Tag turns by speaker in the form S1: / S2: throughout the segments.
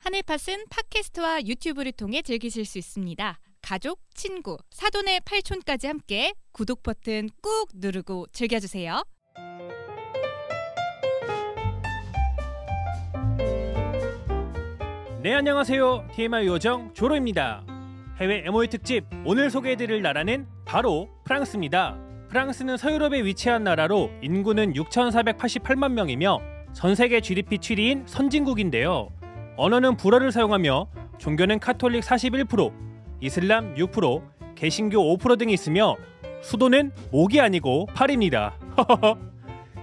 S1: 하늘팟은 팟캐스트와 유튜브를 통해 즐기실 수 있습니다. 가족, 친구, 사돈의 팔촌까지 함께 구독 버튼 꾹 누르고 즐겨주세요.
S2: 네, 안녕하세요. TMI 요정 조로입니다. 해외 MOE 특집 오늘 소개해드릴 나라는 바로 프랑스입니다. 프랑스는 서유럽에 위치한 나라로 인구는 6,488만 명이며 전세계 GDP 7위인 선진국인데요. 언어는 불어를 사용하며 종교는 카톨릭 41%, 이슬람 6%, 개신교 5% 등이 있으며 수도는 목이 아니고 파리입니다.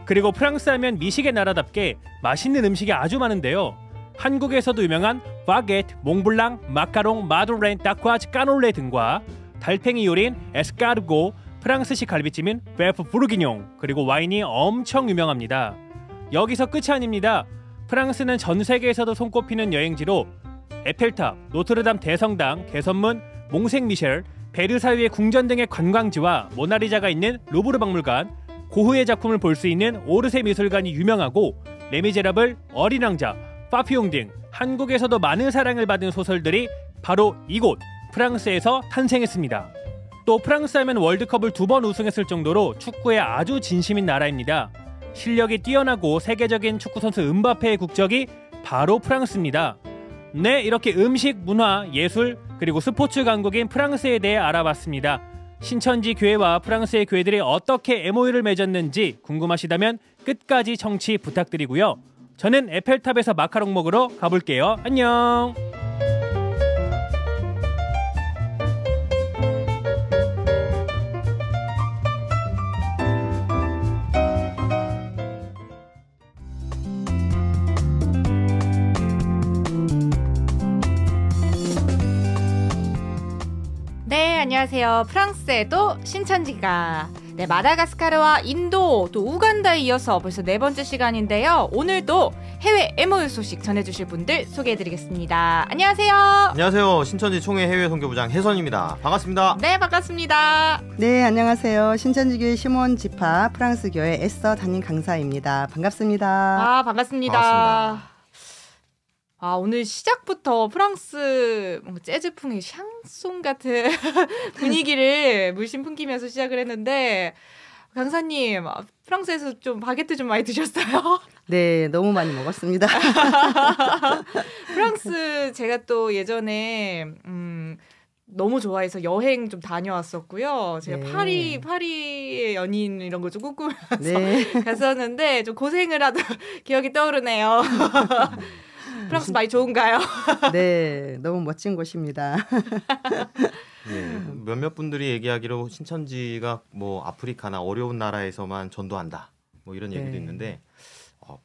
S2: 그리고 프랑스 하면 미식의 나라답게 맛있는 음식이 아주 많은데요. 한국에서도 유명한 바게트, 몽블랑, 마카롱, 마드레인, 따쿠아즈, 까놀레 등과 달팽이 요리인 에스카르고, 프랑스식 갈비찜인 베프 부르기뇽, 그리고 와인이 엄청 유명합니다. 여기서 끝이 아닙니다. 프랑스는 전 세계에서도 손꼽히는 여행지로 에펠탑, 노트르담 대성당, 개선문, 몽생미셸, 베르사유의 궁전 등의 관광지와 모나리자가 있는 루브르 박물관, 고흐의 작품을 볼 수 있는 오르세 미술관이 유명하고 레미제라블, 어린 왕자, 파피용 등 한국에서도 많은 사랑을 받은 소설들이 바로 이곳 프랑스에서 탄생했습니다. 또 프랑스 하면 월드컵을 2번 우승했을 정도로 축구에 아주 진심인 나라입니다. 실력이 뛰어나고 세계적인 축구선수 음바페의 국적이 바로 프랑스입니다. 네, 이렇게 음식, 문화, 예술, 그리고 스포츠 강국인 프랑스에 대해 알아봤습니다. 신천지 교회와 프랑스의 교회들이 어떻게 MOU를 맺었는지 궁금하시다면 끝까지 청취 부탁드리고요. 저는 에펠탑에서 마카롱 먹으러 가볼게요. 안녕!
S1: 네, 안녕하세요. 프랑스에도 신천지가. 네, 마다가스카르와 인도, 또 우간다에 이어서 벌써 4번째 시간인데요. 오늘도 해외 MOU 소식 전해주실 분들 소개해드리겠습니다. 안녕하세요.
S3: 안녕하세요. 신천지 총회 해외 선교부장 혜선입니다. 반갑습니다.
S1: 네, 반갑습니다.
S4: 네, 안녕하세요. 신천지교회 시몬 지파 프랑스교회 에스더 담임 강사입니다. 반갑습니다.
S1: 아, 반갑습니다. 아, 오늘 시작부터 프랑스 재즈풍의 샹송 같은 분위기를 물씬 풍기면서 시작을 했는데, 강사님, 프랑스에서 좀 바게트 좀 많이 드셨어요?
S4: 네, 너무 많이 먹었습니다.
S1: 프랑스 제가 또 예전에 너무 좋아해서 여행 좀 다녀왔었고요. 제가
S4: 네.
S1: 파리의 연인 이런 거 좀 꿈꾸면서
S4: 네.
S1: 갔었는데 좀 고생을 하던 기억이 떠오르네요. 프랑스 많이 좋은가요?
S4: 네, 너무 멋진 곳입니다.
S3: 네, 몇몇 분들이 얘기하기로 신천지가 뭐 아프리카나 어려운 나라에서만 전도한다, 뭐 이런 얘기도 있는데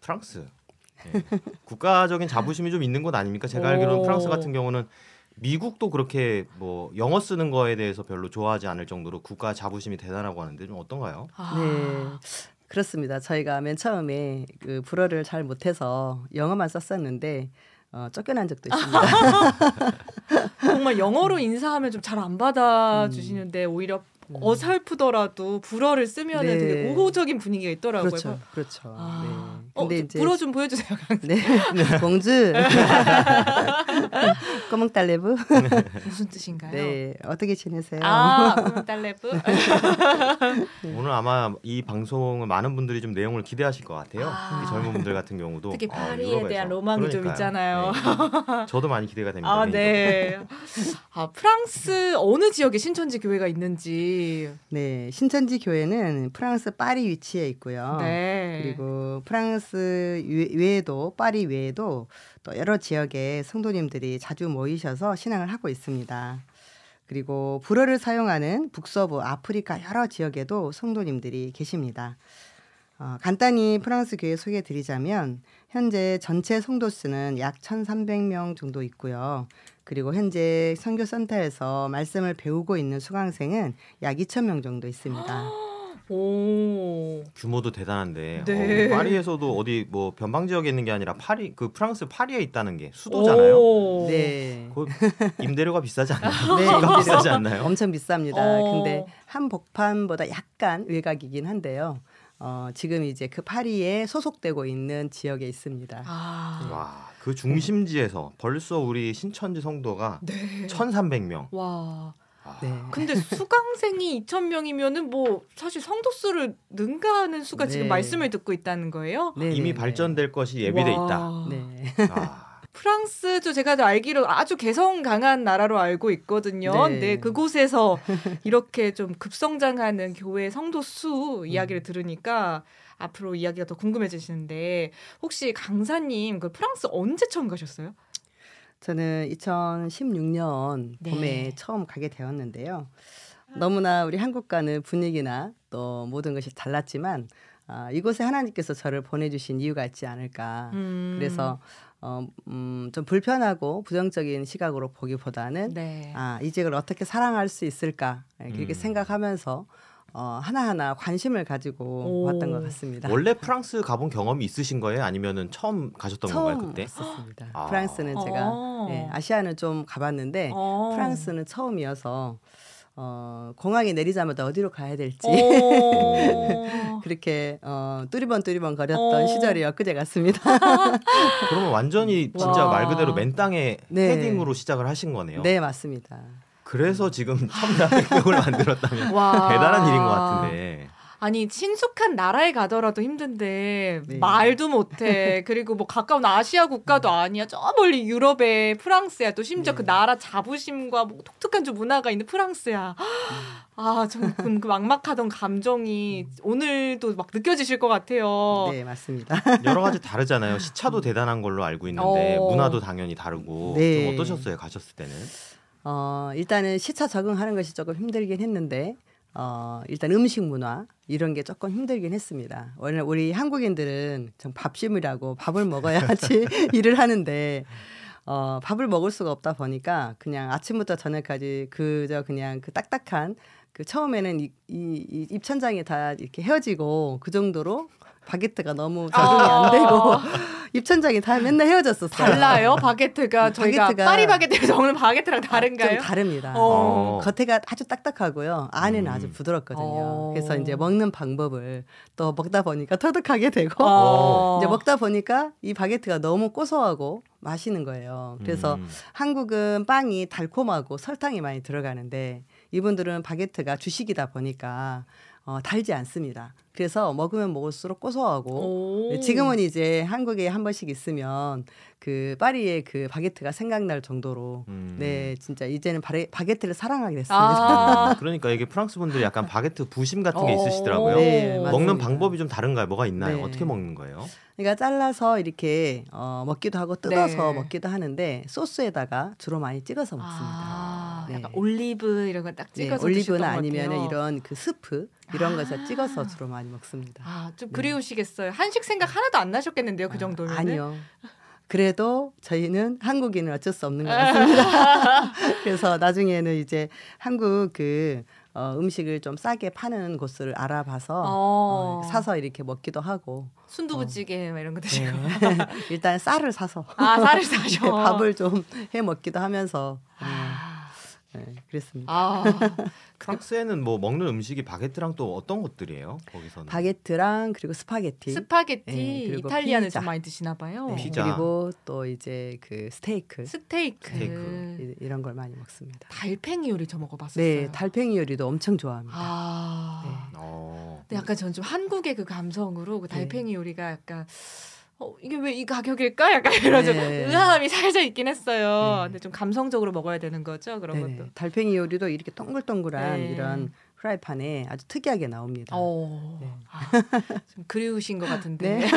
S3: 프랑스 국가적인 자부심이 좀 있는 곳 아닙니까? 제가 알기로는 프랑스 같은 경우는 미국도 그렇게 뭐 영어 쓰는 거에 대해서 별로 좋아하지 않을 정도로 국가 자부심이 대단하고 하는데 좀 어떤가요?
S4: 네. 그렇습니다. 저희가 맨 처음에 그 불어를 잘 못해서 영어만 썼었는데 쫓겨난 적도 있습니다.
S1: 정말 영어로 인사하면 좀 잘 안 받아주시는데 오히려 어설프더라도 불어를 쓰면
S4: 네.
S1: 되게 우호적인 분위기가 있더라고요.
S4: 그렇죠. 그렇죠.
S1: 아.
S4: 네. 근데 이제
S1: 불어 좀 보여주세요.
S4: 네. 공주. 꼬몽달레브.
S1: 무슨 뜻인가요?
S4: 네. 어떻게 지내세요?
S1: 아, 꼬몽달레브.
S3: 오늘 아마 이 방송을 많은 분들이 좀 내용을 기대하실 것 같아요. 특히 젊은 분들 같은 경우도
S1: 특히 파리에
S3: 유럽에서.
S1: 대한 로망이 좀 있잖아요.
S3: 네. 저도 많이 기대가 됩니다.
S1: 아, 네. 아, 프랑스 어느 지역에 신천지 교회가 있는지.
S4: 네, 신천지 교회는 프랑스 파리 위치에 있고요.
S1: 네.
S4: 그리고 프랑스 외에도 파리 외에도 또 여러 지역의 성도님들이 자주 모이셔서 신앙을 하고 있습니다. 그리고 불어를 사용하는 북서부 아프리카 여러 지역에도 성도님들이 계십니다. 간단히 프랑스 교회 소개해드리자면 현재 전체 성도 수는 약 1,300명 정도 있고요. 그리고 현재 선교센터에서 말씀을 배우고 있는 수강생은 약 2,000명 정도 있습니다.
S1: 오.
S3: 규모도 대단한데
S1: 네.
S3: 파리에서도 어디 뭐 변방 지역에 있는 게 아니라 파리 그 프랑스 파리에 있다는 게 수도잖아요.
S1: 오.
S4: 네.
S3: 임대료가 비싸지 않나요?
S4: 네,
S3: 수가 비싸지 않나요?
S4: 엄청 비쌉니다. 근데 한복판보다 약간 외곽이긴 한데요. 지금 이제 그 파리에 소속되고 있는 지역에 있습니다.
S3: 와, 그 중심지에서 벌써 우리 신천지 성도가
S1: 네.
S3: 1,300명.
S1: 와.
S4: 네.
S1: 근데 수강생이 2,000명이면은 뭐 사실 성도 수를 능가하는 수가 지금
S4: 네.
S1: 말씀을 듣고 있다는 거예요?
S4: 네,
S3: 이미
S4: 네,
S3: 발전될 것이 예비돼 있다.
S1: 와.
S4: 네.
S3: 아,
S1: 프랑스도 제가 알기로 아주 개성 강한 나라로 알고 있거든요.
S4: 네.
S1: 네, 그곳에서 이렇게 좀 급성장하는 교회 성도 수 이야기를 들으니까 앞으로 이야기가 더 궁금해지시는데 혹시 강사님 그 프랑스 언제 처음 가셨어요?
S4: 저는 2016년
S1: 네.
S4: 봄에 처음 가게 되었는데요. 너무나 우리 한국과는 분위기나 또 모든 것이 달랐지만 이곳에 하나님께서 저를 보내주신 이유가 있지 않을까. 그래서 좀 불편하고 부정적인 시각으로 보기보다는
S1: 네.
S4: 이 지역을 어떻게 사랑할 수 있을까 그렇게 생각하면서 하나하나 관심을 가지고 왔던 것 같습니다.
S3: 원래 프랑스 가본 경험이 있으신 거예요? 아니면은 처음 가셨던 건가요,
S4: 처음
S3: 그때?
S4: 했었습니다.
S3: 아.
S4: 프랑스는 제가 아시아는 좀 가봤는데 프랑스는 처음이어서 공항에 내리자마자 어디로 가야 될지 그렇게 뚜리번 거렸던 시절이 엊그제 같습니다.
S3: 그러면 완전히 진짜
S1: 와.
S3: 말 그대로 맨 땅에
S4: 네.
S3: 헤딩으로 시작을 하신 거네요.
S4: 네, 맞습니다.
S3: 그래서 지금 1,400명을 만들었다면
S1: 와.
S3: 대단한 일인 것 같은데.
S1: 아니 친숙한 나라에 가더라도 힘든데
S4: 네.
S1: 말도 못해. 그리고 뭐 가까운 아시아 국가도 아니야. 저 멀리 유럽의 프랑스야. 또 심지어 그 나라 자부심과 뭐 독특한 좀 문화가 있는 프랑스야. 좀 그 막막하던 감정이 오늘도 막 느껴지실 것 같아요.
S4: 네, 맞습니다.
S3: 여러 가지 다르잖아요. 시차도 대단한 걸로 알고 있는데
S1: 어.
S3: 문화도 당연히 다르고
S4: 네.
S3: 좀 어떠셨어요? 가셨을 때는?
S4: 일단은 시차 적응하는 것이 조금 힘들긴 했는데 일단 음식 문화 이런 게 조금 힘들긴 했습니다. 원래 우리 한국인들은 좀 밥심이라고 밥을 먹어야지 일을 하는데 밥을 먹을 수가 없다 보니까 그냥 아침부터 저녁까지 그저 그냥 그 딱딱한 그 처음에는 이 입천장이 다 이렇게 헤어지고 그 정도로 바게트가 너무 적응이 안 되고 입천장이 다 맨날 헤어졌었어요.
S1: 달라요? 바게트가 저희가
S4: 바게트가-
S1: 파리 바게트에서 먹는 바게트랑 다른가요?
S4: 좀 다릅니다.
S1: 어.
S4: 겉에가 아주 딱딱하고요. 안에는 아주 부드럽거든요. 그래서 이제 먹는 방법을 또 먹다 보니까 터득하게 되고 이제 먹다 보니까 이 바게트가 너무 고소하고 맛있는 거예요. 그래서 한국은 빵이 달콤하고 설탕이 많이 들어가는데 이분들은 바게트가 주식이다 보니까 달지 않습니다. 그래서 먹으면 먹을수록 고소하고 네, 지금은 이제 한국에 한 번씩 있으면 그 파리의 그 바게트가 생각날 정도로 네 진짜 이제는 바게트를 사랑하게 됐습니다.
S3: 그러니까 이게 프랑스 분들이 약간 바게트 부심 같은 게 있으시더라고요.
S4: 네,
S3: 먹는
S4: 맞습니다.
S3: 방법이 좀 다른가요? 뭐가 있나요?
S4: 네.
S3: 어떻게 먹는 거예요?
S4: 그러니까 잘라서 이렇게 먹기도 하고 뜯어서
S1: 네.
S4: 먹기도 하는데 소스에다가 주로 많이 찍어서 먹습니다. 네.
S1: 약간 올리브 이런 거 딱
S4: 네,
S1: 찍어서
S4: 올리브나
S1: 드셨던 것
S4: 아니면
S1: 같아요.
S4: 이런 그 스프 이런 것을 찍어서 주로 많이 먹습니다.
S1: 좀 그리우시겠어요. 한식 생각 하나도 안 나셨겠는데요, 그 정도면?
S4: 아니요. 그래도 저희는 한국인은 어쩔 수 없는 것 같습니다. 그래서 나중에는 이제 한국 그 음식을 좀 싸게 파는 곳을 알아봐서 사서 이렇게 먹기도 하고
S1: 순두부찌개 막 이런 거 드시고.
S4: 네. 일단 쌀을 사서
S1: 쌀을 사셔.
S4: 밥을 좀 해 먹기도 하면서 네, 그랬습니다.
S3: 프랑스에는 뭐 먹는 음식이 바게트랑 또 어떤 것들이에요? 거기서는
S4: 바게트랑 그리고 스파게티,
S1: 스파게티
S4: 네, 그리고
S1: 이탈리안을
S4: 피자.
S1: 좀 많이 드시나 봐요.
S4: 네,
S3: 피자.
S4: 그리고 또 이제 그 스테이크
S3: 스테이크.
S4: 이런 걸 많이 먹습니다.
S1: 달팽이 요리 저 먹어봤었어요.
S4: 네, 달팽이 요리도 엄청 좋아합니다.
S1: 네.
S3: 네.
S1: 약간 전 좀 한국의 그 감성으로 그 달팽이 요리가 약간 이게 왜 이 가격일까? 약간 이런 좀
S4: 네.
S1: 의아함이 살짝 있긴 했어요.
S4: 네.
S1: 근데 좀 감성적으로 먹어야 되는 거죠, 그런
S4: 네네.
S1: 것도.
S4: 달팽이 요리도 이렇게 동글동글한
S1: 네.
S4: 이런 프라이팬에 아주 특이하게 나옵니다. 네.
S1: 좀 그리우신 것 같은데.
S4: 네.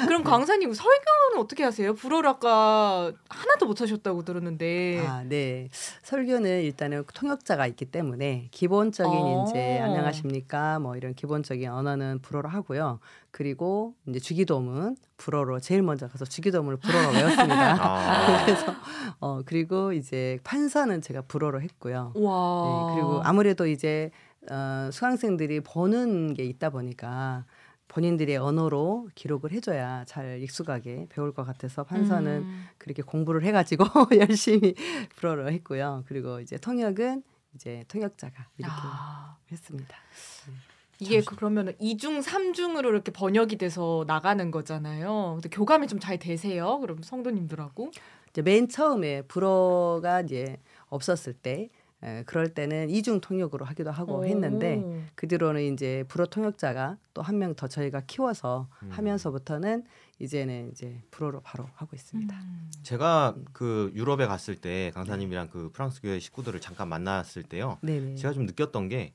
S1: 그럼 강사님 설교는 어떻게 하세요? 불어를 아까 하나도 못 하셨다고 들었는데.
S4: 네. 설교는 일단은 통역자가 있기 때문에 기본적인 이제 안녕하십니까 뭐 이런 기본적인 언어는 불어로 하고요. 그리고 이제 주기도문 불어로 제일 먼저 가서 주기도문을 불어로 외웠습니다. 그래서 그리고 이제 판서는 제가 불어로 했고요.
S1: 와.
S4: 네, 그리고 아무래도 이제 수강생들이 보는 게 있다 보니까 본인들의 언어로 기록을 해줘야 잘 익숙하게 배울 것 같아서 판서는 그렇게 공부를 해가지고 열심히 불어로 했고요. 그리고 이제 통역은 이제 통역자가 이렇게 했습니다.
S1: 이게 그러면 2중, 3중으로 이렇게 번역이 돼서 나가는 거잖아요. 근데 교감이 좀 잘 되세요? 그럼 성도님들하고?
S4: 이제 맨 처음에 불어가 이제 없었을 때 그럴 때는 이중 통역으로 하기도 하고 했는데 그 뒤로는 이제 불어 통역자가 또 한 명 더 저희가 키워서 하면서부터는 이제는 이제 불어로 바로 하고 있습니다.
S3: 제가 그 유럽에 갔을 때 강사님이랑 그 프랑스 교회 식구들을 잠깐 만났을 때요.
S4: 네네.
S3: 제가 좀 느꼈던 게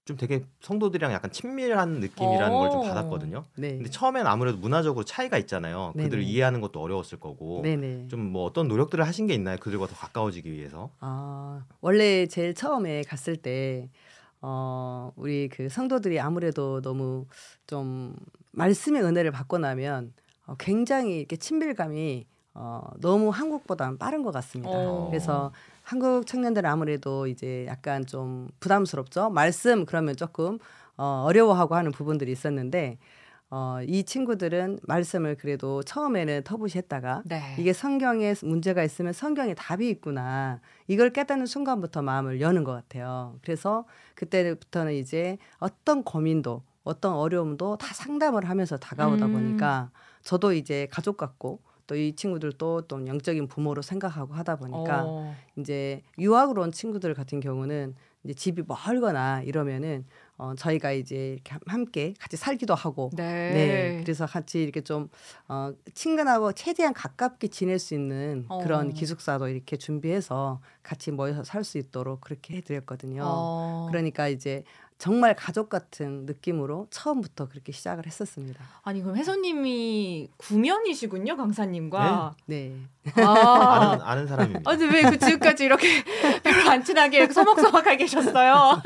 S3: 좀 되게 성도들이랑 약간 친밀한 느낌이라는 걸 좀 받았거든요.
S4: 네.
S3: 근데 처음엔 아무래도 문화적으로 차이가 있잖아요.
S4: 네네.
S3: 그들을 이해하는 것도 어려웠을 거고.
S4: 네네.
S3: 좀 뭐 어떤 노력들을 하신 게 있나요? 그들과 더 가까워지기 위해서?
S4: 원래 제일 처음에 갔을 때 우리 그 성도들이 아무래도 너무 좀 말씀의 은혜를 받고 나면 굉장히 이렇게 친밀감이 너무 한국보다는 빠른 것 같습니다. 그래서 한국 청년들은 아무래도 이제 약간 좀 부담스럽죠. 말씀 그러면 조금 어려워하고 하는 부분들이 있었는데 이 친구들은 말씀을 그래도 처음에는 터부시했다가
S1: 네.
S4: 이게 성경에 문제가 있으면 성경에 답이 있구나. 이걸 깨닫는 순간부터 마음을 여는 것 같아요. 그래서 그때부터는 이제 어떤 고민도 어떤 어려움도 다 상담을 하면서 다가오다 보니까 저도 이제 가족 같고 또 이 친구들도 또 영적인 부모로 생각하고 하다 보니까 이제 유학으로 온 친구들 같은 경우는 이제 집이 멀거나 이러면은 저희가 이제 이렇게 함께 같이 살기도 하고, 네, 그래서 같이 이렇게 좀 친근하고 최대한 가깝게 지낼 수 있는 그런 기숙사도 이렇게 준비해서 같이 모여서 살 수 있도록 그렇게 해드렸거든요. 그러니까 이제 정말 가족 같은 느낌으로 처음부터 그렇게 시작을 했었습니다.
S1: 아니 그럼 혜선님이 구면이시군요, 강사님과.
S4: 네.
S3: 아는 사람입니다.
S1: 근데 왜 그 지금까지 이렇게 별로 안 친하게 이렇게 서먹서먹하게 계셨어요?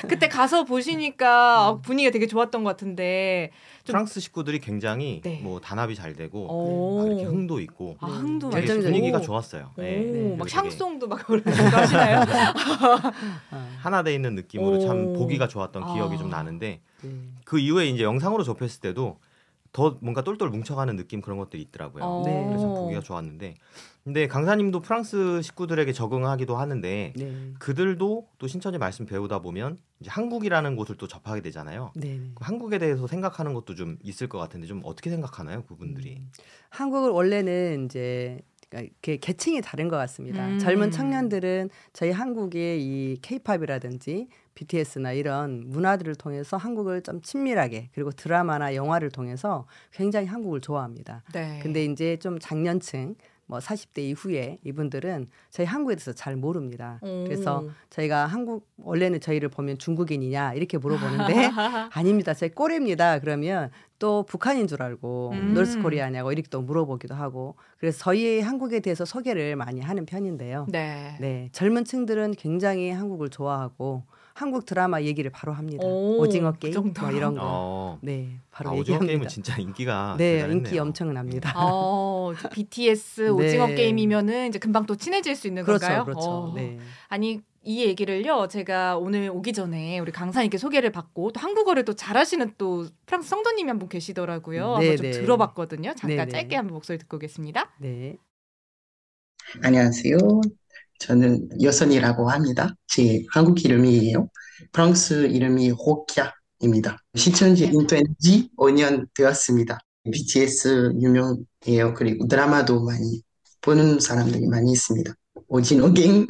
S1: 그때 가서 보시니까 분위기가 되게 좋았던 것 같은데.
S3: 프랑스 식구들이 굉장히 뭐 단합이 잘 되고 이렇게 흥도 있고
S1: 흥도
S3: 되게 분위기가 좋았어요.
S1: 막 샹송도 막 하시나요?
S3: 하나 돼 있는 느낌으로 참 보기가 좋았던 기억이 좀 나는데 그 이후에 이제 영상으로 접했을 때도 더 뭔가 똘똘 뭉쳐가는 느낌 그런 것들이 있더라고요. 그래서 보기가 좋았는데 근데 강사님도 프랑스 식구들에게 적응하기도 하는데 그들도 또 신천지 말씀 배우다 보면 이제 한국이라는 곳을 또 접하게 되잖아요. 한국에 대해서 생각하는 것도 좀 있을 것 같은데 좀 어떻게 생각하나요, 그분들이?
S4: 한국을 원래는 이제 이렇게 계층이 다른 것 같습니다. 젊은 청년들은 저희 한국의 이 K-팝이라든지 BTS나 이런 문화들을 통해서 한국을 좀 친밀하게 그리고 드라마나 영화를 통해서 굉장히 한국을 좋아합니다. 근데 이제 좀 장년층 뭐 40대 이후에 이분들은 저희 한국에 대해서 잘 모릅니다. 그래서 저희가 원래는 저희를 보면 중국인이냐 이렇게 물어보는데 아닙니다. 저희 꼬레입니다. 그러면 또 북한인 줄 알고 노스코리아냐고 이렇게 또 물어보기도 하고 그래서 저희 한국에 대해서 소개를 많이 하는 편인데요. 네, 젊은 층들은 굉장히 한국을 좋아하고 한국 드라마 얘기를 바로 합니다. 오징어 게임 뭐 이런 거. 네, 바로 얘기합니다.
S3: 오징어 게임은 진짜 인기가
S4: 대단했네요. 인기 엄청납니다.
S1: BTS 오징어 게임이면은 이제 금방 또 친해질 수 있는 건가요?
S4: 그렇죠. 네.
S1: 아니 이 얘기를요. 제가 오늘 오기 전에 우리 강사님께 소개를 받고 또 한국어를 또 잘하시는 또 프랑스 성도님이 한 분 계시더라고요. 한번 좀 들어봤거든요. 잠깐 짧게 한번 목소리 듣고 오겠습니다.
S4: 네.
S5: 안녕하세요. 저는 여선이라고 합니다. 제 한국 이름이에요. 프랑스 이름이 호키아입니다. 신천지 인턴지 5년 되었습니다. BTS 유명해요. 그리고 드라마도 많이 보는 사람들이 많이 있습니다. 오징어 게임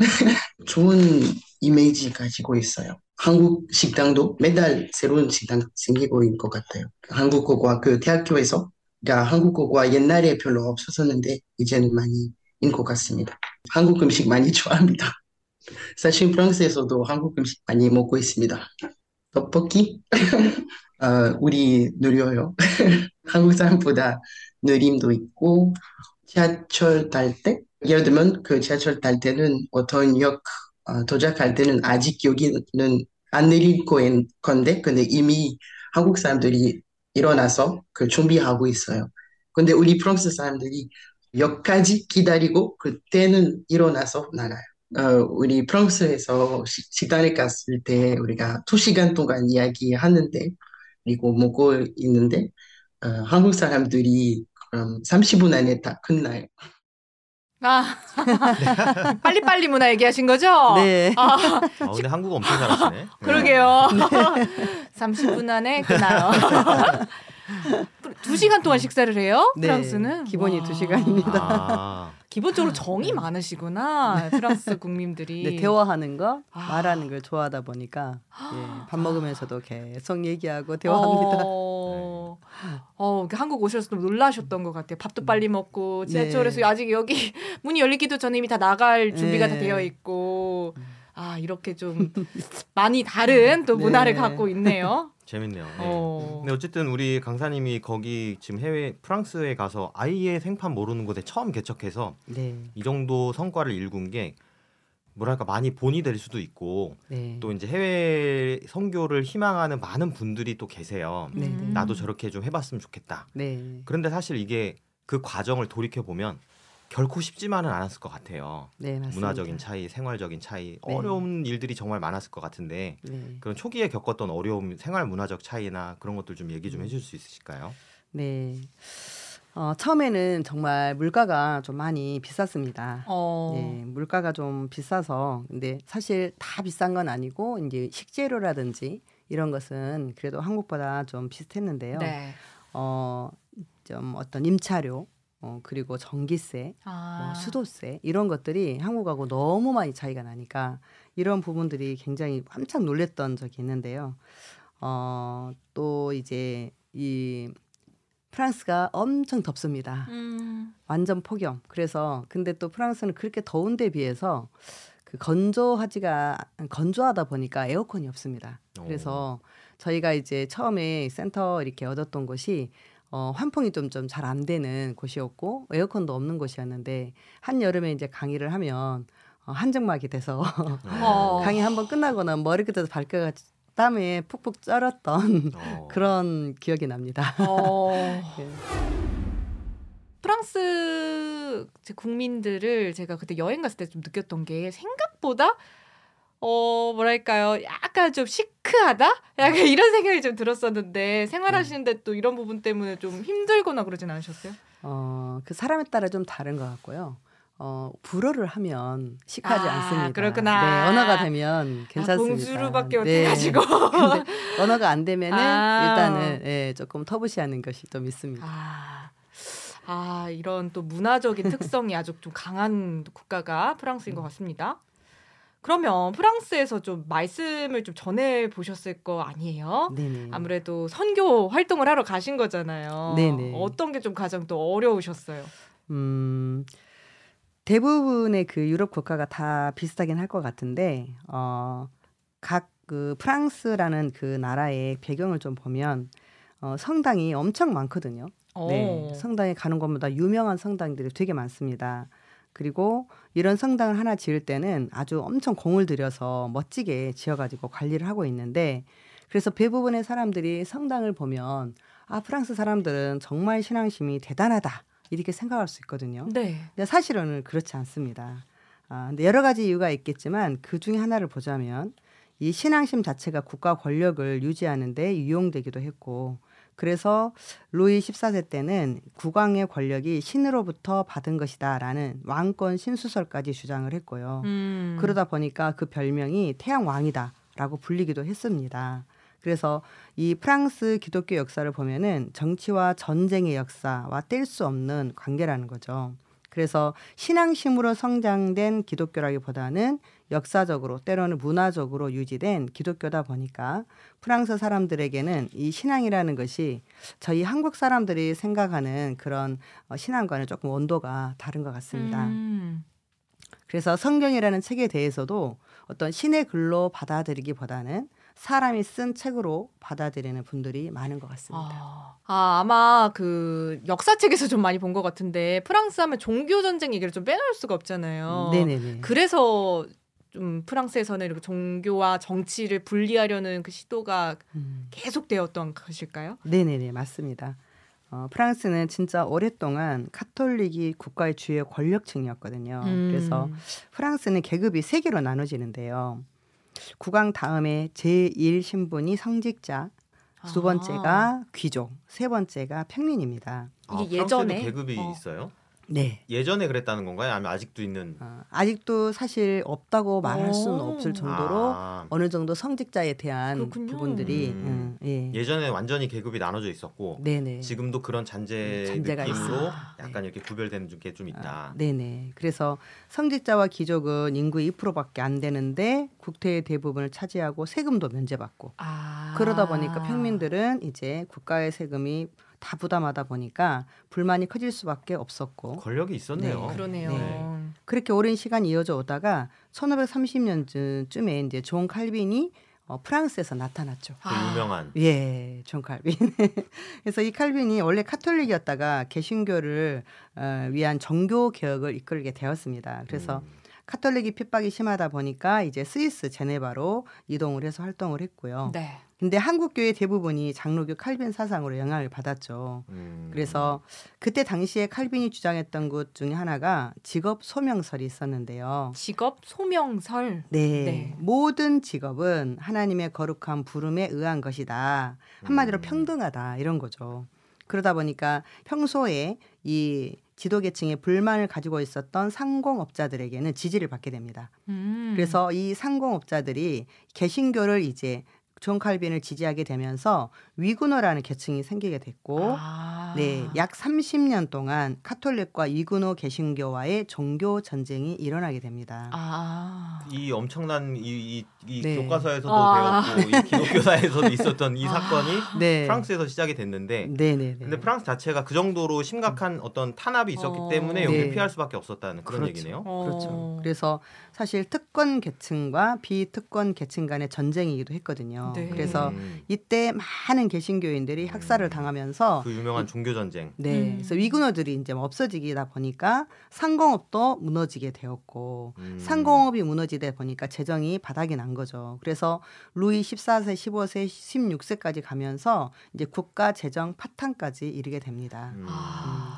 S5: 좋은 이미지 가지고 있어요. 한국 식당도 매달 새로운 식당 생기고 있는 것 같아요. 한국어과 그 대학교에서 한국어가 옛날에 별로 없었었는데 이제는 많이 인 것 같습니다. 한국 음식 많이 좋아합니다. 사실 프랑스에서도 한국 음식 많이 먹고 있습니다. 떡볶이? 우리 느려요. 한국 사람보다 느림도 있고 지하철 탈 때? 예를 들면 그 지하철 탈 때는 어떤 역 도착할 때는 아직 여기는 안 내릴 건데 근데 이미 한국 사람들이 일어나서 그 준비하고 있어요. 근데 우리 프랑스 사람들이 역까지 기다리고 그때는 일어나서 나가요. 우리 프랑스에서 식당에 갔을 때 우리가 2시간 동안 이야기하는데 그리고 먹고 있는데 한국 사람들이 30분 안에 다 끝나요.
S1: 빨리빨리 문화 얘기하신 거죠?
S4: 네.
S3: 근데 한국어 엄청 잘하시네.
S1: 그러게요. 30분 안에 끝나요. 2시간 동안 식사를 해요?
S4: 네.
S1: 프랑스는?
S4: 기본이
S1: 와.
S4: 2시간입니다.
S1: 기본적으로 정이 많으시구나. 프랑스 국민들이.
S4: 네, 대화하는 거,
S1: 아.
S4: 말하는 걸 좋아하다 보니까 예, 밥 먹으면서도 계속 얘기하고 대화합니다.
S1: 한국 오셔서 좀 놀라셨던 것 같아요. 밥도 빨리 먹고 지하철에서
S4: 네.
S1: 아직 여기 문이 열리기도 전에 이미 다 나갈 준비가 다
S4: 네.
S1: 되어 있고 이렇게 좀 많이 다른 또 문화를
S4: 네.
S1: 갖고 있네요.
S3: 재밌네요. 네. 근데 어쨌든 우리 강사님이 거기 지금 해외 프랑스에 가서 아예 생판 모르는 곳에 처음 개척해서
S4: 네.
S3: 이 정도 성과를 일군 게 뭐랄까 많이 본이 될 수도 있고
S4: 네.
S3: 또 이제 해외 선교를 희망하는 많은 분들이 또 계세요.
S4: 네.
S3: 나도 저렇게 좀 해봤으면 좋겠다.
S4: 네.
S3: 그런데 사실 이게 그 과정을 돌이켜 보면 결코 쉽지만은 않았을 것 같아요.
S4: 네, 맞습니다.
S3: 문화적인 차이, 생활적인 차이,
S4: 네.
S3: 어려운 일들이 정말 많았을 것 같은데
S4: 네.
S3: 그런 초기에 겪었던 어려움, 생활 문화적 차이나 그런 것들 좀 얘기 좀 해줄 수 있으실까요?
S4: 네. 처음에는 정말 물가가 좀 많이 비쌌습니다. 네, 물가가 좀 비싸서 근데 사실 다 비싼 건 아니고 이제 식재료라든지 이런 것은 그래도 한국보다 좀 비슷했는데요.
S1: 네.
S4: 좀 어떤 임차료 그리고 전기세, 수도세 이런 것들이 한국하고 너무 많이 차이가 나니까 이런 부분들이 굉장히 깜짝 놀랐던 적이 있는데요. 또 이제 이 프랑스가 엄청 덥습니다. 완전 폭염. 그래서 근데 또 프랑스는 그렇게 더운 데 비해서 그 건조하다 보니까 에어컨이 없습니다. 그래서 저희가 이제 처음에 센터 이렇게 얻었던 곳이 환풍이 좀 잘 안 되는 곳이었고 에어컨도 없는 곳이었는데 한여름에 이제 강의를 하면 한증막이 돼서 강의 한번 끝나고는 머리 끝에서 발끝까지 땀에 푹푹 쩔었던 그런 기억이 납니다. 네.
S1: 프랑스 국민들을 제가 그때 여행 갔을 때 좀 느꼈던 게 생각보다 뭐랄까요, 약간 좀 시크하다? 약간 이런 생각이 좀 들었었는데 생활하시는데 또 이런 부분 때문에 좀 힘들거나 그러진 않으셨어요?
S4: 그 사람에 따라 좀 다른 것 같고요. 불어를 하면 시크하지 않습니다.
S1: 그렇구나.
S4: 네, 언어가 되면 괜찮습니다.
S1: 봉주르밖에
S4: 네.
S1: 못해가지고.
S4: 근데 언어가 안 되면은 일단은 조금 터부시하는 것이 좀 있습니다.
S1: 이런 또 문화적인 특성이 아주 좀 강한 국가가 프랑스인 것 같습니다. 그러면 프랑스에서 좀 말씀을 좀 전해 보셨을 거 아니에요?
S4: 네네.
S1: 아무래도 선교 활동을 하러 가신 거잖아요.
S4: 네네.
S1: 어떤 게 좀 가장 또 어려우셨어요?
S4: 대부분의 그 유럽 국가가 다 비슷하긴 할 것 같은데 각 그 프랑스라는 그 나라의 배경을 좀 보면 성당이 엄청 많거든요. 네, 성당에 가는 것보다 유명한 성당들이 되게 많습니다. 그리고 이런 성당을 하나 지을 때는 아주 엄청 공을 들여서 멋지게 지어가지고 관리를 하고 있는데 그래서 대부분의 사람들이 성당을 보면 프랑스 사람들은 정말 신앙심이 대단하다 이렇게 생각할 수 있거든요.
S1: 네.
S4: 근데 사실은 그렇지 않습니다. 근데 여러 가지 이유가 있겠지만 그 중에 하나를 보자면 이 신앙심 자체가 국가 권력을 유지하는 데 유용되기도 했고 그래서 루이 14세 때는 국왕의 권력이 신으로부터 받은 것이다라는 왕권 신수설까지 주장을 했고요. 그러다 보니까 그 별명이 태양왕이다라고 불리기도 했습니다. 그래서 이 프랑스 기독교 역사를 보면은 정치와 전쟁의 역사와 뗄 수 없는 관계라는 거죠. 그래서 신앙심으로 성장된 기독교라기보다는 역사적으로 때로는 문화적으로 유지된 기독교다 보니까 프랑스 사람들에게는 이 신앙이라는 것이 저희 한국 사람들이 생각하는 그런 신앙과는 조금 온도가 다른 것 같습니다. 그래서 성경이라는 책에 대해서도 어떤 신의 글로 받아들이기보다는 사람이 쓴 책으로 받아들이는 분들이 많은 것 같습니다.
S1: 아마 그 역사책에서 좀 많이 본 것 같은데 프랑스 하면 종교 전쟁 얘기를 좀 빼놓을 수가 없잖아요.
S4: 네네네.
S1: 그래서 좀 프랑스에서는 이렇게 종교와 정치를 분리하려는 그 시도가 계속되었던 것일까요?
S4: 네네네, 맞습니다. 프랑스는 진짜 오랫동안 카톨릭이 국가의 주요 권력층이었거든요. 그래서 프랑스는 계급이 3개로 나눠지는데요. 국왕 다음에 제1 신분이 성직자, 두 번째가 귀족, 세 번째가 평민입니다.
S1: 이게 예전에
S3: 계급이 있어요?
S4: 네.
S3: 예전에 그랬다는 건가요? 아니면 아직도 있는?
S4: 아직도 사실 없다고 말할 수는
S1: 오.
S4: 없을 정도로 어느 정도 성직자에 대한
S1: 그렇군요.
S4: 부분들이 예.
S3: 예전에 완전히 계급이 나눠져 있었고
S4: 네네.
S3: 지금도 그런
S4: 잔재가
S3: 느낌으로
S4: 있습니다.
S3: 약간 이렇게 구별되는 게 좀 있다.
S4: 네네. 그래서 성직자와 귀족은 인구의 2%밖에 안 되는데 국토의 대부분을 차지하고 세금도 면제받고 그러다 보니까 평민들은 이제 국가의 세금이 다 부담하다 보니까 불만이 커질 수밖에 없었고
S3: 권력이 있었네요.
S4: 네.
S1: 그러네요.
S3: 네.
S4: 그렇게 오랜 시간이 이어져 오다가 1530년쯤에 이제 존 칼빈이 프랑스에서 나타났죠.
S3: 그 유명한
S4: 예, 존 칼빈. 그래서 이 칼빈이 원래 카톨릭이었다가 개신교를 위한 정교 개혁을 이끌게 되었습니다. 그래서 카톨릭이 핍박이 심하다 보니까 이제 스위스 제네바로 이동을 해서 활동을 했고요.
S1: 네.
S4: 근데 한국 교회 대부분이 장로교 칼빈 사상으로 영향을 받았죠. 그래서 그때 당시에 칼빈이 주장했던 것 중에 하나가 직업 소명설이 있었는데요.
S1: 직업 소명설.
S4: 네. 모든 직업은 하나님의 거룩한 부름에 의한 것이다. 한마디로 평등하다 이런 거죠. 그러다 보니까 평소에 이 지도계층의 불만을 가지고 있었던 상공업자들에게는 지지를 받게 됩니다. 그래서 이 상공업자들이 개신교를 이제 존 칼빈을 지지하게 되면서 위구노라는 계층이 생기게 됐고 네, 약 30년 동안 카톨릭과 위구노 개신교와의 종교 전쟁이 일어나게 됩니다.
S3: 이 엄청난 이
S4: 네.
S3: 교과서에서도 배웠고 이 기독교사에서도 있었던 이 사건이
S4: 네.
S3: 프랑스에서 시작이 됐는데
S4: 네네네.
S3: 근데 프랑스 자체가 그 정도로 심각한 어떤 탄압이 있었기 때문에 여기를
S4: 네.
S3: 피할 수밖에 없었다는 그런
S4: 그렇죠.
S3: 얘기네요.
S4: 그렇죠. 그래서 사실 특권 계층과 비특권 계층 간의 전쟁이기도 했거든요.
S1: 네.
S4: 그래서 이때 많은 개신교인들이 학살을 당하면서
S3: 그 유명한 종교 전쟁.
S4: 네, 그래서 위구노들이 이제 없어지다 보니까 상공업도 무너지게 되었고 상공업이 무너지다 보니까 재정이 바닥이 난 거죠. 그래서 루이 14세, 15세, 16세까지 가면서 이제 국가 재정 파탄까지 이르게 됩니다.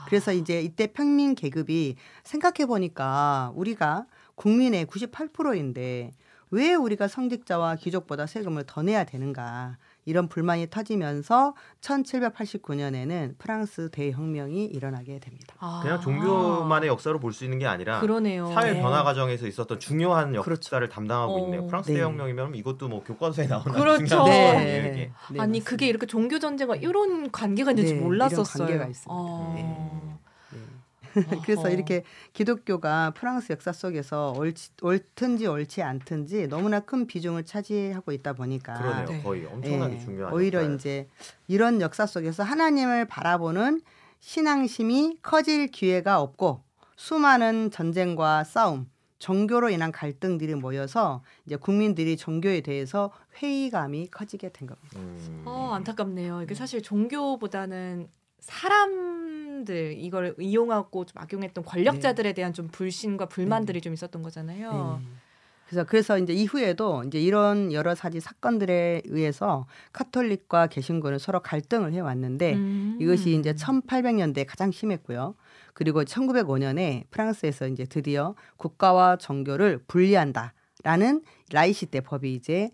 S4: 그래서 이제 이때 평민 계급이 생각해 보니까 우리가 국민의 98%인데 왜 우리가 성직자와 귀족보다 세금을 더 내야 되는가 이런 불만이 터지면서 1789년에는 프랑스 대혁명이 일어나게 됩니다.
S3: 그냥 종교만의 역사로 볼 수 있는 게 아니라
S1: 그러네요.
S3: 사회
S1: 네.
S3: 변화 과정에서 있었던 중요한 역사를
S4: 그렇죠.
S3: 담당하고 있네요. 프랑스
S4: 네.
S3: 대혁명이면 이것도 뭐 교과서에 나오는
S1: 그렇죠.
S3: 중요한
S4: 네.
S3: 거예요, 이게.
S4: 네,
S1: 아니
S4: 맞습니다.
S1: 그게 이렇게 종교 전쟁과 이런 관계가 있는지
S4: 네,
S1: 몰랐었어요.
S4: 이런 관계가 있습니다.
S1: 어.
S4: 그래서
S1: 어허.
S4: 이렇게 기독교가 프랑스 역사 속에서 옳든지 옳지 않든지 너무나 큰 비중을 차지하고 있다 보니까
S3: 그러네요.
S1: 네.
S3: 거의 엄청나게
S4: 예,
S3: 중요한
S4: 오히려
S3: 역사예요.
S4: 이제 이런 역사 속에서 하나님을 바라보는 신앙심이 커질 기회가 없고 수많은 전쟁과 싸움, 종교로 인한 갈등들이 모여서 이제 국민들이 종교에 대해서 회의감이 커지게 된 겁니다.
S1: 안타깝네요. 이게 사실 종교보다는 사람들 이걸 이용하고 좀 악용했던 권력자들에 대한 좀 불신과 불만들이 좀 있었던 거잖아요.
S4: 그래서 이제 이후에도 이제 이런 여러 가지 사건들에 의해서 카톨릭과 개신교는 서로 갈등을 해왔는데 이것이 이제 1800년대에 가장 심했고요. 그리고 1905년에 프랑스에서 이제 드디어 국가와 종교를 분리한다라는 라이시테 법이 이제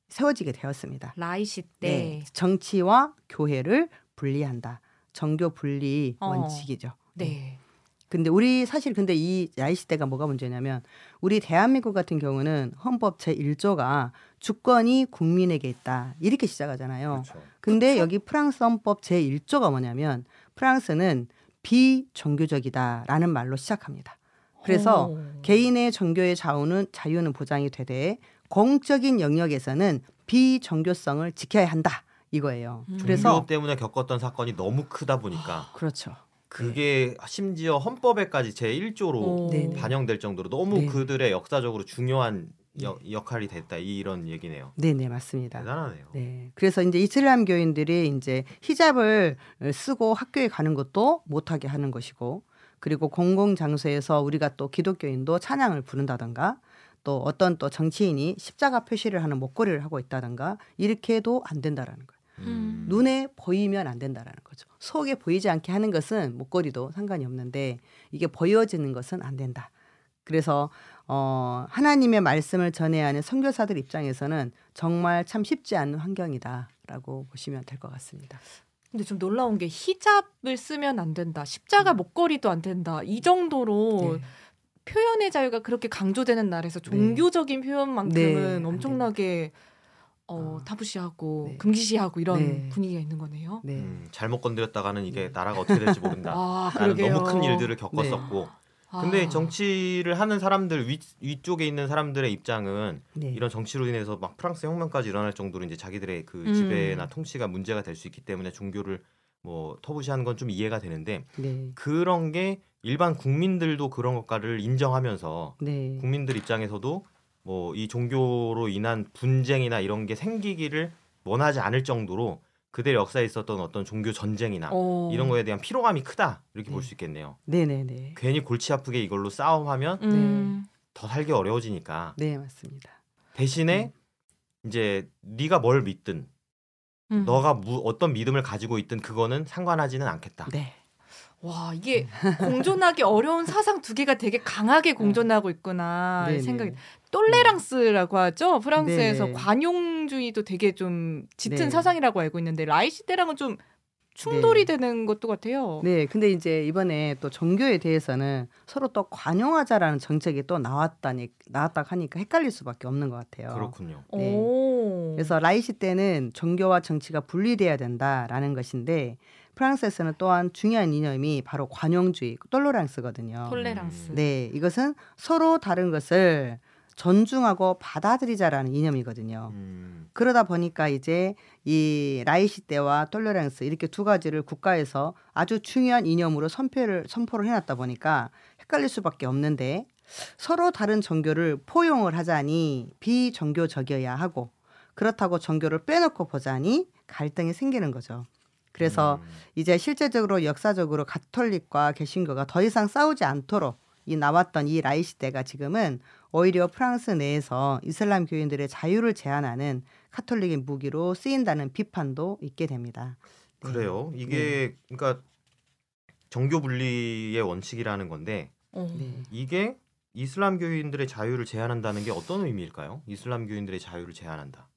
S4: 세워지게 되었습니다.
S1: 라이시 때.
S4: 네, 정치와 교회를 분리한다. 정교 분리 원칙이죠.
S1: 네.
S4: 근데 우리 사실 근데 이 라이시대가 뭐가 문제냐면 우리 대한민국 같은 경우는 헌법 제1조가 주권이 국민에게 있다. 이렇게 시작하잖아요.
S3: 그렇죠.
S4: 근데 여기 프랑스 헌법 제1조가 뭐냐면 프랑스는 비종교적이다라는 말로 시작합니다. 그래서 개인의 종교의 자유는 보장이 되되 공적인 영역에서는 비종교성을 지켜야 한다. 이거예요. 그래서
S3: 종교 때문에 겪었던 사건이 너무 크다 보니까
S4: 그렇죠.
S3: 그게 심지어 헌법에까지 제1조로
S4: 네네.
S3: 반영될 정도로 너무
S4: 네.
S3: 그들의 역사적으로 중요한 역할이 됐다 이런 얘기네요.
S4: 네네 맞습니다.
S3: 대단하네요.
S4: 네, 그래서 이제 이슬람 교인들이 이제 히잡을 쓰고 학교에 가는 것도 못하게 하는 것이고, 그리고 공공 장소에서 우리가 또 기독교인도 찬양을 부른다던가, 또 어떤 또 정치인이 십자가 표시를 하는 목걸이를 하고 있다던가 이렇게 해도 안 된다라는 거예요. 눈에 보이면 안 된다라는 거죠. 속에 보이지 않게 하는 것은 목걸이도 상관이 없는데 이게 보여지는 것은 안 된다. 그래서 하나님의 말씀을 전해야 하는 선교사들 입장에서는 정말 참 쉽지 않은 환경이다라고 보시면 될 것 같습니다.
S1: 근데 좀 놀라운 게 히잡을 쓰면 안 된다. 십자가 목걸이도 안 된다. 이 정도로
S4: 네.
S1: 표현의 자유가 그렇게 강조되는 나라에서 종교적인 표현만큼은
S4: 네,
S1: 엄청나게
S4: 아.
S1: 타부시하고
S4: 네.
S1: 금기시하고 이런
S4: 네.
S1: 분위기가 있는 거네요.
S4: 네.
S3: 잘못 건드렸다가는 이게 나라가 어떻게 될지 모른다.
S1: 아,
S3: 나는
S1: 그러게요.
S3: 너무 큰 일들을 겪었었고. 근데
S1: 아.
S3: 정치를 하는 사람들 위쪽에 있는 사람들의 입장은
S4: 네.
S3: 이런 정치로 인해서 막 프랑스 혁명까지 일어날 정도로 이제 자기들의 그 지배나 통치가 문제가 될 수 있기 때문에 종교를 뭐 터부시하는 건 좀 이해가 되는데
S4: 네.
S3: 그런 게 일반 국민들도 그런 것과를 인정하면서
S4: 네.
S3: 국민들 입장에서도 뭐 이 종교로 인한 분쟁이나 이런 게 생기기를 원하지 않을 정도로 그들 역사에 있었던 어떤 종교 전쟁이나 이런 거에 대한 피로감이 크다 이렇게 볼 수 있겠네요.
S4: 네네네.
S3: 괜히 골치 아프게 이걸로 싸움하면 더 살기 어려워지니까
S4: 네, 맞습니다.
S3: 대신에 이제 네가 뭘 믿든 너가 어떤 믿음을 가지고 있든 그거는 상관하지는 않겠다.
S4: 네.
S1: 와, 이게 공존하기 어려운 사상 두 개가 되게 강하게 공존하고 있구나
S4: 네네.
S1: 생각이. 똘레랑스라고 하죠. 프랑스에서
S4: 네네.
S1: 관용주의도 되게 좀 짙은
S4: 네.
S1: 사상이라고 알고 있는데 라이시대랑은 좀 충돌이
S4: 네.
S1: 되는 것도 같아요.
S4: 네, 근데 이제 이번에 또 종교에 대해서는 서로 또 관용하자라는 정책이 또 나왔다 하니까 헷갈릴 수밖에 없는 것 같아요.
S3: 그렇군요.
S4: 네.
S1: 오.
S4: 그래서 라이시 때는 종교와 정치가 분리돼야 된다라는 것인데 프랑스에서는 또한 중요한 이념이 바로 관용주의, 똘레랑스거든요.
S1: 톨레랑스.
S4: 네, 이것은 서로 다른 것을 존중하고 받아들이자라는 이념이거든요. 그러다 보니까 이제 이 라이시 때와 톨레랑스 이렇게 두 가지를 국가에서 아주 중요한 이념으로 선포를 해놨다 보니까 헷갈릴 수밖에 없는데 서로 다른 종교를 포용을 하자니 비종교적이어야 하고 그렇다고 종교를 빼놓고 보자니 갈등이 생기는 거죠. 그래서 이제 실제적으로 역사적으로 가톨릭과 개신교가 더 이상 싸우지 않도록 이 나왔던 이 라이시 때가 지금은 오히려 프랑스 내에서 이슬람 교인들의 자유를 제한하는 카톨릭의 무기로 쓰인다는 비판도 있게 됩니다. 네.
S3: 그래요. 이게 그러니까 정교 분리의 원칙이라는 건데
S4: 네.
S3: 이게 이슬람 교인들의 자유를 제한한다는 게 어떤 의미일까요? 이슬람 교인들의 자유를 제한한다.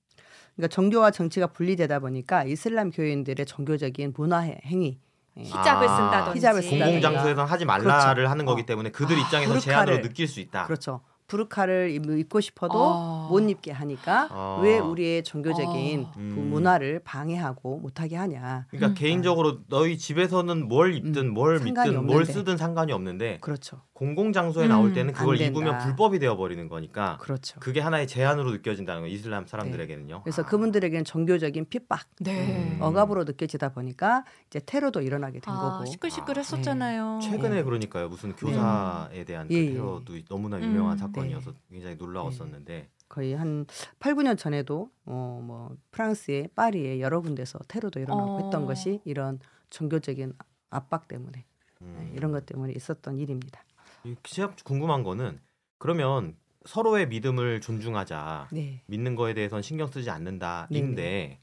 S4: 그러니까 종교와 정치가 분리되다 보니까 이슬람 교인들의 종교적인 문화 행위
S1: 히잡을 쓴다든지.
S4: 히잡을 쓴다든지.
S3: 공공장소에선 하지 말라를
S4: 그렇죠.
S3: 하는 거기 때문에 그들 입장에서
S4: 부르카를-
S3: 제한으로 느낄 수 있다.
S4: 그렇죠. 부르카를 입고 싶어도 못 입게 하니까 왜 우리의 종교적인 그 문화를 방해하고 못하게 하냐.
S3: 그러니까 개인적으로 너희 집에서는 뭘 입든 뭘
S4: 상관이
S3: 믿든 뭘
S4: 없는데.
S3: 쓰든 상관이 없는데
S4: 그렇죠.
S3: 공공장소에 나올 때는 그걸
S4: 안 된다.
S3: 입으면 불법이 되어버리는 거니까
S4: 그렇죠.
S3: 그게 하나의 제한으로 느껴진다는 거예요. 이슬람 사람들에게는요.
S4: 그래서 그분들에게는 종교적인 핍박,
S1: 네.
S4: 억압으로 느껴지다 보니까 이제 테러도 일어나게 된 거고.
S1: 시끌시끌했었잖아요.
S3: 최근에 그러니까 무슨 교사에 대한 그
S4: 예, 예.
S3: 테러도 너무나 유명한
S1: 네.
S3: 사건이어서 굉장히 놀라웠었는데
S4: 거의 한 8, 9년 전에도 뭐 프랑스의 파리에 여러 군데서 테러도 일어나고 했던 것이 이런 종교적인 압박 때문에 이런 것 때문에 있었던 일입니다.
S3: 제가 궁금한 거는 그러면 서로의 믿음을 존중하자,
S4: 네.
S3: 믿는 거에 대해서는 신경 쓰지 않는다인데
S4: 네네.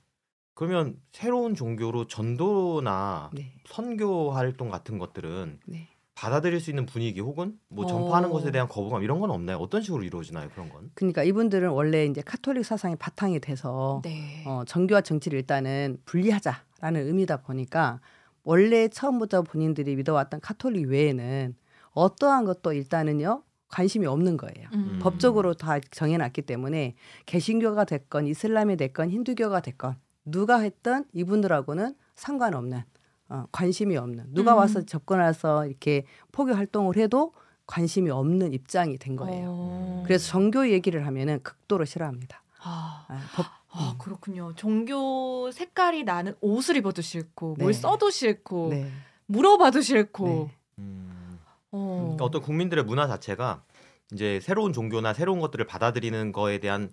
S3: 그러면 새로운 종교로 전도나
S4: 네.
S3: 선교 활동 같은 것들은
S4: 네.
S3: 받아들일 수 있는 분위기 혹은 뭐 전파하는 것에 대한 거부감 이런 건 없나요? 어떤 식으로 이루어지나요? 그런 건?
S4: 그러니까 이분들은 원래 이제 카톨릭 사상이 바탕이 돼서
S1: 네.
S4: 정교와 정치를 일단은 분리하자라는 의미다 보니까 원래 처음부터 본인들이 믿어왔던 카톨릭 외에는 어떠한 것도 일단은요 관심이 없는 거예요. 법적으로 다 정해놨기 때문에 개신교가 됐건 이슬람이 됐건 힌두교가 됐건 누가 했든 이분들하고는 상관없는 관심이 없는 누가 와서 접근해서 이렇게 포교 활동을 해도 관심이 없는 입장이 된 거예요. 그래서 종교 얘기를 하면은 극도로 싫어합니다.
S1: 그렇군요. 종교 색깔이 나는 옷을 입어도 싫고
S4: 네.
S1: 뭘 써도 싫고
S4: 네.
S1: 물어봐도 싫고.
S4: 네.
S3: 그러니까 어떤 국민들의 문화 자체가 이제 새로운 종교나 새로운 것들을 받아들이는 거에 대한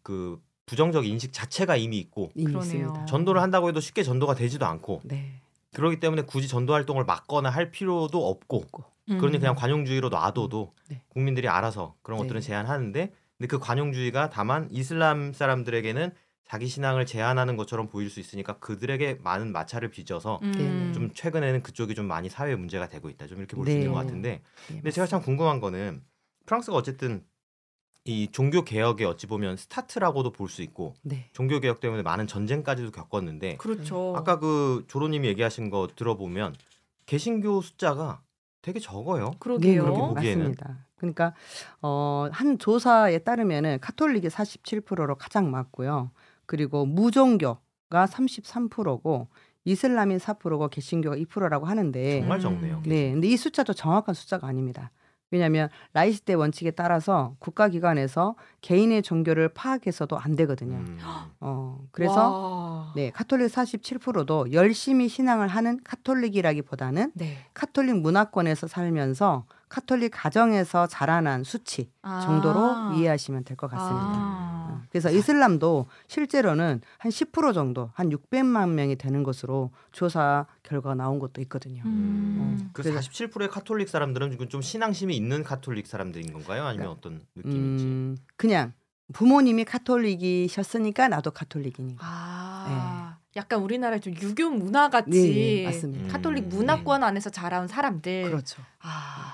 S3: 그 부정적 인식 자체가 이미 있고
S4: 이미
S1: 그러네요.
S4: 있습니다.
S3: 전도를 한다고 해도 쉽게 전도가 되지도 않고
S4: 네.
S3: 그렇기 때문에 굳이 전도 활동을 막거나 할 필요도 없고 그러니 그냥 관용주의로 놔둬도
S4: 네.
S3: 국민들이 알아서 그런 것들은
S4: 네.
S3: 제한하는데 근데 그 관용주의가 다만 이슬람 사람들에게는 자기 신앙을 제한하는 것처럼 보일 수 있으니까 그들에게 많은 마찰을 빚어서 좀 최근에는 그쪽이 좀 많이 사회 문제가 되고 있다. 좀 이렇게 볼 수
S4: 네.
S3: 있는 것 같은데
S4: 네,
S3: 근데 제가 참 궁금한 거는 프랑스가 어쨌든 이 종교 개혁의 어찌 보면 스타트라고도 볼 수 있고
S4: 네.
S3: 종교 개혁 때문에 많은 전쟁까지도 겪었는데
S1: 그렇죠.
S3: 아까 그 조로님이 얘기하신 거 들어보면 개신교 숫자가 되게 적어요.
S1: 그러게요.
S3: 그렇게 보기에는.
S4: 맞습니다. 그러니까 한 조사에 따르면은 카톨릭이 47%로 가장 많고요. 그리고 무종교가 33%고 이슬람이 4%고 개신교가 2%라고 하는데
S3: 정말 적네요.
S4: 네, 근데 이 숫자도 정확한 숫자가 아닙니다. 왜냐하면 라이시대 원칙에 따라서 국가기관에서 개인의 종교를 파악해서도 안 되거든요. 그래서
S1: 와.
S4: 네, 카톨릭 47%도 열심히 신앙을 하는 카톨릭이라기보다는
S1: 네.
S4: 카톨릭 문화권에서 살면서 카톨릭 가정에서 자라난 수치 정도로 이해하시면 될 것 같습니다. 그래서 이슬람도 실제로는 한 10% 정도, 한 600만 명이 되는 것으로 조사 결과가 나온 것도 있거든요.
S3: 그
S4: 그래서-
S3: 47%의 카톨릭 사람들은 지금 좀 신앙심이 있는 카톨릭 사람들인 건가요? 아니면 어떤 느낌인지?
S4: 그냥 부모님이 카톨릭이셨으니까 나도 카톨릭이니까.
S1: 약간 우리나라 좀 유교 문화 같이
S4: 네, 맞습니다.
S1: 카톨릭 문화권 안에서 자라온 사람들.
S4: 그렇죠.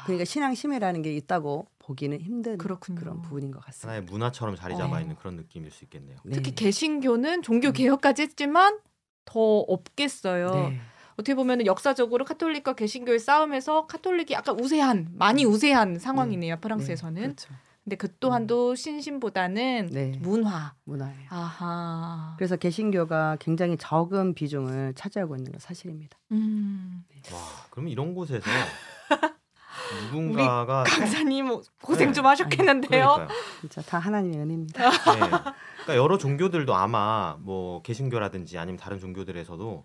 S4: 그러니까 신앙심이라는 게 있다고 보기는 힘든
S1: 그렇군요.
S4: 그런 부분인 것 같습니다.
S3: 하나의 문화처럼 자리 잡아 있는 그런 느낌일 수 있겠네요.
S1: 특히
S4: 네.
S1: 개신교는 종교 개혁까지 했지만 더 없겠어요.
S4: 네.
S1: 어떻게 보면 역사적으로 카톨릭과 개신교의 싸움에서 카톨릭이 약간 많이 우세한 상황이네요. 프랑스에서는.
S4: 네, 그렇죠.
S1: 근데 그 또한도 신심보다는
S4: 네.
S1: 문화예요.
S4: 문화예요.
S1: 아하.
S4: 그래서 개신교가 굉장히 적은 비중을 차지하고 있는 건 사실입니다.
S3: 와, 그럼 이런 곳에서 누군가가
S1: 강사님 고생
S3: 네.
S1: 좀 하셨겠는데요.
S3: 그러니까요.
S4: 진짜 다 하나님의 은혜입니다.
S3: 네. 그러니까 여러 종교들도 아마 뭐 개신교라든지 아니면 다른 종교들에서도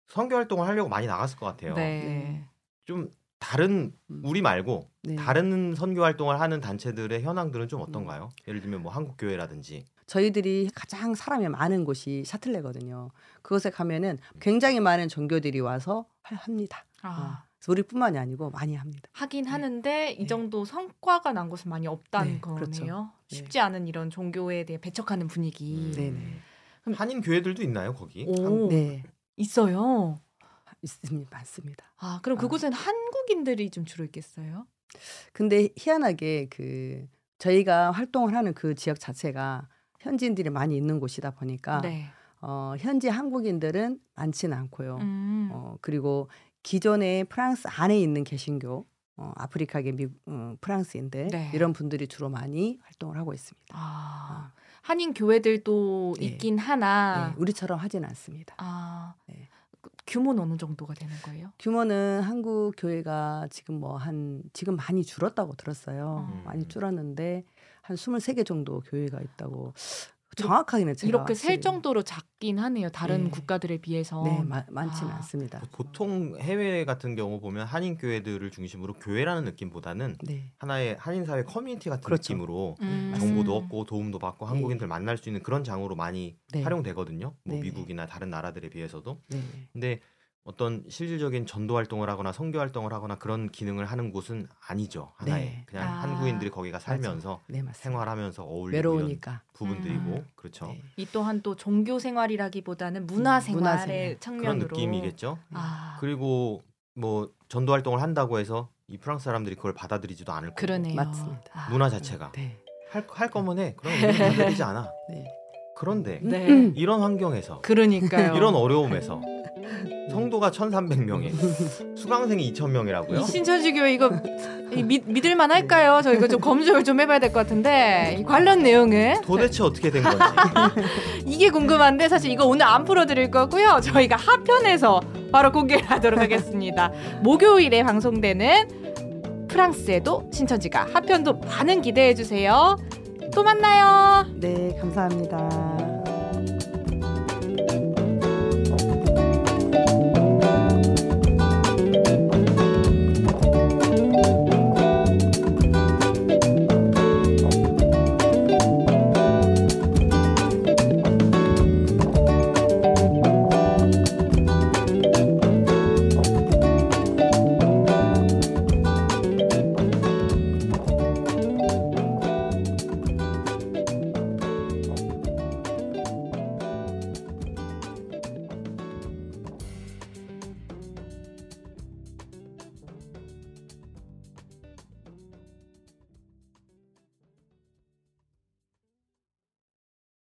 S3: 선교 활동을 하려고 많이 나갔을 것 같아요.
S1: 네.
S3: 좀 다른 우리 말고
S4: 네.
S3: 다른 선교 활동을 하는 단체들의 현황들은 좀 어떤가요? 예를 들면 뭐 한국 교회라든지.
S4: 저희들이 가장 사람이 많은 곳이 샤틀레거든요. 그곳에 가면은 굉장히 많은 종교들이 와서 합니다. 그래서 우리뿐만이 아니고 많이 합니다.
S1: 하긴 하는데 이 정도 성과가 난 곳은 많이 없다는
S4: 네,
S1: 거네요.
S4: 그렇죠.
S1: 쉽지 않은 이런 종교에 대해 배척하는 분위기.
S4: 네네.
S3: 한인 교회들도 있나요 거기?
S1: 오,
S4: 네,
S1: 있어요.
S4: 있습니다. 많습니다.
S1: 그럼 그곳엔 한국인들이 좀 주로 있겠어요?
S4: 근데 희한하게 저희가 활동을 하는 그 지역 자체가 현지인들이 많이 있는 곳이다 보니까
S1: 네.
S4: 현지 한국인들은 많지는 않고요. 그리고 기존에 프랑스 안에 있는 개신교, 아프리카계 프랑스인들
S1: 네.
S4: 이런 분들이 주로 많이 활동을 하고 있습니다.
S1: 한인 교회들도
S4: 네.
S1: 있긴 하나.
S4: 네, 우리처럼 하지는 않습니다. 네.
S1: 규모는 어느 정도가 되는 거예요?
S4: 규모는 한국 교회가 지금 지금 많이 줄었다고 들었어요. 많이 줄었는데 한 23개 정도 교회가 있다고. 정확하게는 제가
S1: 이렇게 셀 정도로 작긴 하네요. 다른
S4: 네.
S1: 국가들에 비해서.
S4: 네, 많지는 않습니다.
S3: 보통 해외 같은 경우 보면 한인 교회들을 중심으로 교회라는 느낌보다는
S4: 네.
S3: 하나의 한인 사회 커뮤니티 같은
S4: 그렇죠.
S3: 느낌으로
S1: 음.
S3: 정보도 얻고 도움도 받고 한국인들 만날 수 있는 그런 장으로 많이
S4: 네.
S3: 활용되거든요. 뭐
S4: 네.
S3: 미국이나 다른 나라들에 비해서도.
S4: 네.
S3: 근데 어떤 실질적인 전도 활동을 하거나 선교 활동을 하거나 그런 기능을 하는 곳은 아니죠. 하나의
S4: 네.
S3: 그냥 한국인들이 거기가 살면서
S4: 네, 맞습니다.
S3: 생활하면서 어울리고
S4: 외로우니까.
S3: 이런 부분들이고 그렇죠.
S4: 네.
S1: 이 또한 또 종교 생활이라기보다는 문화 생활의
S4: 문화생활.
S1: 측면으로.
S3: 그런 느낌이겠죠.
S1: 아,
S3: 그리고 뭐 전도 활동을 한다고 해서 이 프랑스 사람들이 그걸 받아들이지도 않을 거고
S1: 그러네요.
S4: 맞습니다.
S3: 문화 자체가
S4: 네.
S3: 할 거면 해. 그럼 우리는 받아들이지 않아.
S4: 네.
S3: 그런데
S1: 네.
S3: 이런 환경에서
S1: 그러니까요.
S3: 이런 어려움에서 성도가 1,300명에 수강생이 2,000명이라고요?
S1: 이 신천지교회 이거 믿을만 할까요? 저 이거 좀 검증을 좀 해봐야 될 것 같은데 이 관련 내용은
S3: 도대체 어떻게 된 건지.
S1: 이게 궁금한데 사실 이거 오늘 안 풀어드릴 거고요. 저희가 하편에서 바로 공개하도록 하겠습니다. 목요일에 방송되는 프랑스에도 신천지가 하편도 많은 기대해 주세요. 또 만나요.
S4: 네, 감사합니다.